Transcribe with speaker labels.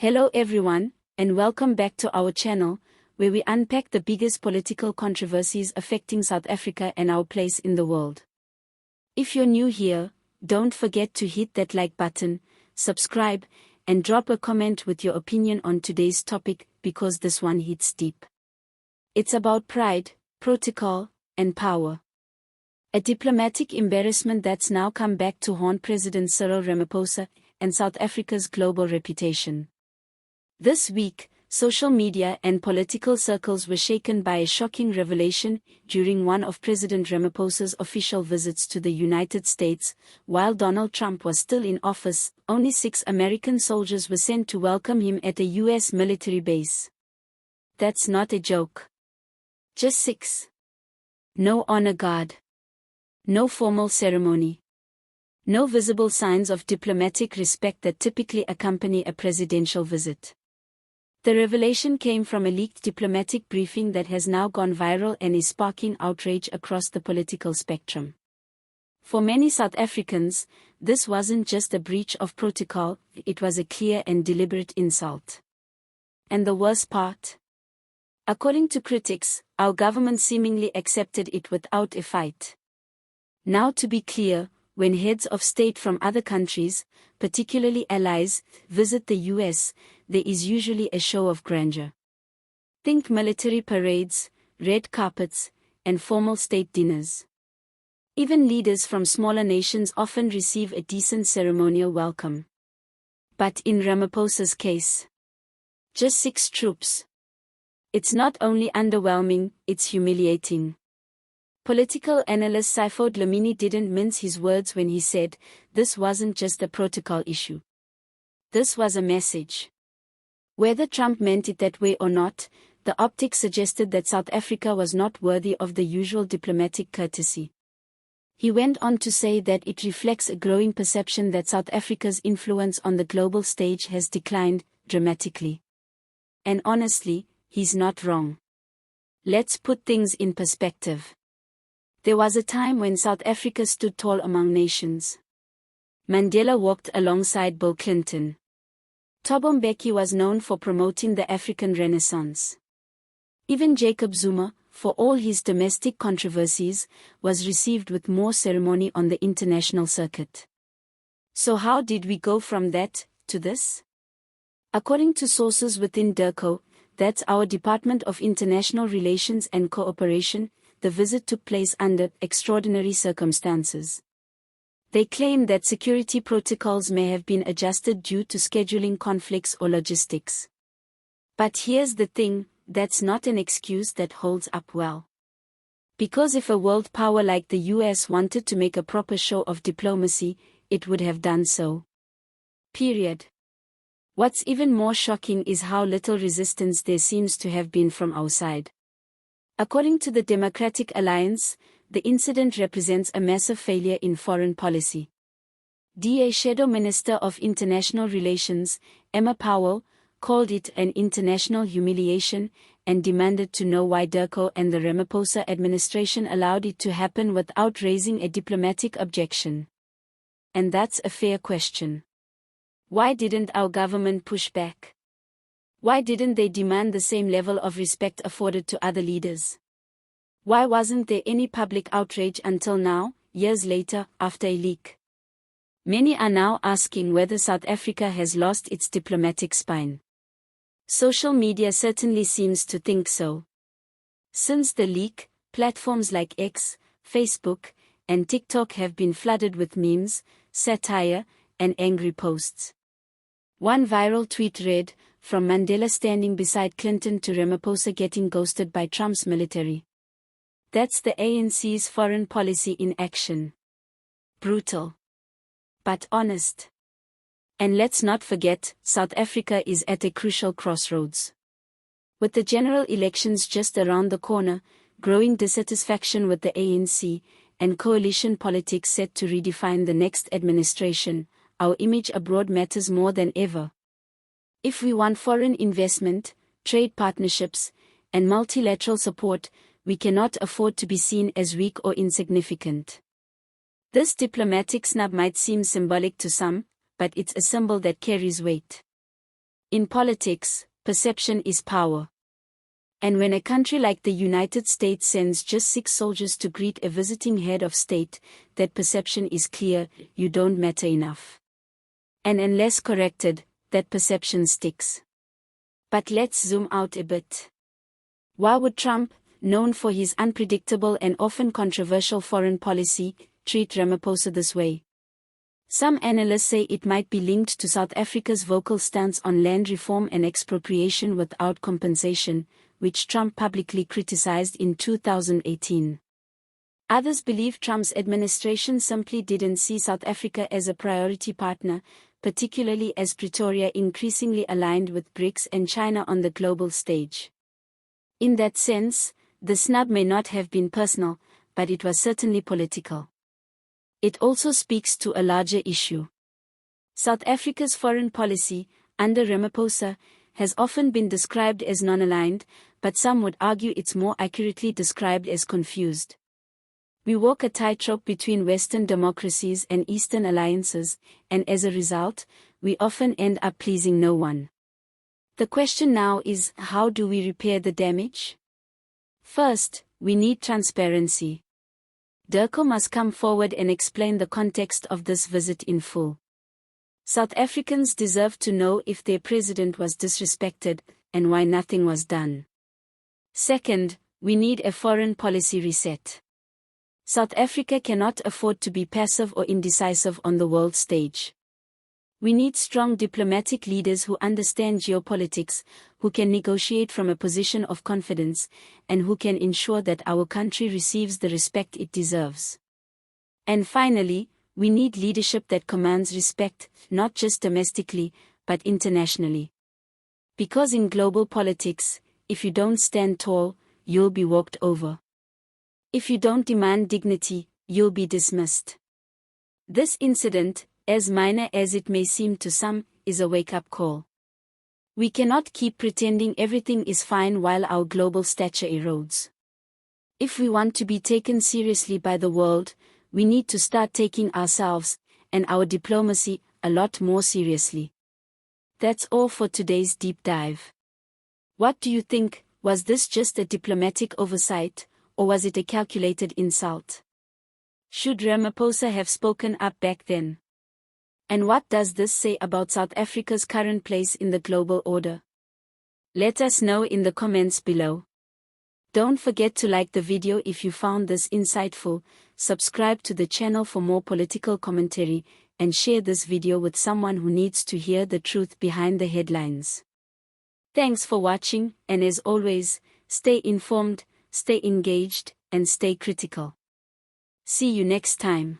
Speaker 1: Hello everyone, and welcome back to our channel, where we unpack the biggest political controversies affecting South Africa and our place in the world. If you're new here, don't forget to hit that like button, subscribe, and drop a comment with your opinion on today's topic, because this one hits deep. It's about pride, protocol, and power. A diplomatic embarrassment that's now come back to haunt President Cyril Ramaphosa and South Africa's global reputation. This week, social media and political circles were shaken by a shocking revelation during one of President Ramaphosa's official visits to the United States. While Donald Trump was still in office, only 6 American soldiers were sent to welcome him at a U.S. military base. That's not a joke. Just 6. No honor guard. No formal ceremony. No visible signs of diplomatic respect that typically accompany a presidential visit. The revelation came from a leaked diplomatic briefing that has now gone viral and is sparking outrage across the political spectrum. For many South Africans, this wasn't just a breach of protocol, it was a clear and deliberate insult. And the worst part? According to critics, our government seemingly accepted it without a fight. Now, to be clear, when heads of state from other countries, particularly allies, visit the US, there is usually a show of grandeur. Think military parades, red carpets, and formal state dinners. Even leaders from smaller nations often receive a decent ceremonial welcome. But in Ramaphosa's case, just 6 troops. It's not only underwhelming, it's humiliating. Political analyst Sifo Dlamini didn't mince his words when he said, this wasn't just a protocol issue. This was a message. Whether Trump meant it that way or not, the optics suggested that South Africa was not worthy of the usual diplomatic courtesy. He went on to say that it reflects a growing perception that South Africa's influence on the global stage has declined dramatically. And honestly, he's not wrong. Let's put things in perspective. There was a time when South Africa stood tall among nations. Mandela walked alongside Bill Clinton. Thabo Mbeki was known for promoting the African Renaissance. Even Jacob Zuma, for all his domestic controversies, was received with more ceremony on the international circuit. So how did we go from that to this? According to sources within DIRCO, that's our Department of International Relations and Cooperation, the visit took place under extraordinary circumstances. They claim that security protocols may have been adjusted due to scheduling conflicts or logistics. But here's the thing, that's not an excuse that holds up well. Because if a world power like the US wanted to make a proper show of diplomacy, it would have done so. Period. What's even more shocking is how little resistance there seems to have been from our side. According to the Democratic Alliance, the incident represents a massive failure in foreign policy. DA Shadow Minister of International Relations, Emma Powell, called it an international humiliation and demanded to know why DIRCO and the Ramaphosa administration allowed it to happen without raising a diplomatic objection. And that's a fair question. Why didn't our government push back? Why didn't they demand the same level of respect afforded to other leaders? Why wasn't there any public outrage until now, years later, after a leak? Many are now asking whether South Africa has lost its diplomatic spine. Social media certainly seems to think so. Since the leak, platforms like X, Facebook, and TikTok have been flooded with memes, satire, and angry posts. One viral tweet read, "From Mandela standing beside Clinton to Ramaphosa getting ghosted by Trump's military." That's the ANC's foreign policy in action. Brutal. But honest. And let's not forget, South Africa is at a crucial crossroads. With the general elections just around the corner, growing dissatisfaction with the ANC, and coalition politics set to redefine the next administration, our image abroad matters more than ever. If we want foreign investment, trade partnerships, and multilateral support, we cannot afford to be seen as weak or insignificant. This diplomatic snub might seem symbolic to some, but it's a symbol that carries weight. In politics, perception is power. And when a country like the United States sends just 6 soldiers to greet a visiting head of state, that perception is clear: you don't matter enough. And unless corrected, that perception sticks. But let's zoom out a bit. Why would Trump, known for his unpredictable and often controversial foreign policy, treat Ramaphosa this way? Some analysts say it might be linked to South Africa's vocal stance on land reform and expropriation without compensation, which Trump publicly criticized in 2018. Others believe Trump's administration simply didn't see South Africa as a priority partner, particularly as Pretoria increasingly aligned with BRICS and China on the global stage. In that sense, the snub may not have been personal, but it was certainly political. It also speaks to a larger issue. South Africa's foreign policy, under Ramaphosa, has often been described as non-aligned, but some would argue it's more accurately described as confused. We walk a tightrope between Western democracies and Eastern alliances, and as a result, we often end up pleasing no one. The question now is, how do we repair the damage? First, we need transparency. Dirko must come forward and explain the context of this visit in full. South Africans deserve to know if their president was disrespected, and why nothing was done. Second, we need a foreign policy reset. South Africa cannot afford to be passive or indecisive on the world stage. We need strong diplomatic leaders who understand geopolitics, who can negotiate from a position of confidence, and who can ensure that our country receives the respect it deserves. And finally, we need leadership that commands respect, not just domestically, but internationally. Because in global politics, if you don't stand tall, you'll be walked over. If you don't demand dignity, you'll be dismissed. This incident, as minor as it may seem to some, is a wake-up call. We cannot keep pretending everything is fine while our global stature erodes. If we want to be taken seriously by the world, we need to start taking ourselves, and our diplomacy, a lot more seriously. That's all for today's deep dive. What do you think? Was this just a diplomatic oversight, or was it a calculated insult? Should Ramaphosa have spoken up back then? And what does this say about South Africa's current place in the global order? Let us know in the comments below. Don't forget to like the video if you found this insightful, subscribe to the channel for more political commentary, and share this video with someone who needs to hear the truth behind the headlines. Thanks for watching, and as always, stay informed, stay engaged, and stay critical. See you next time.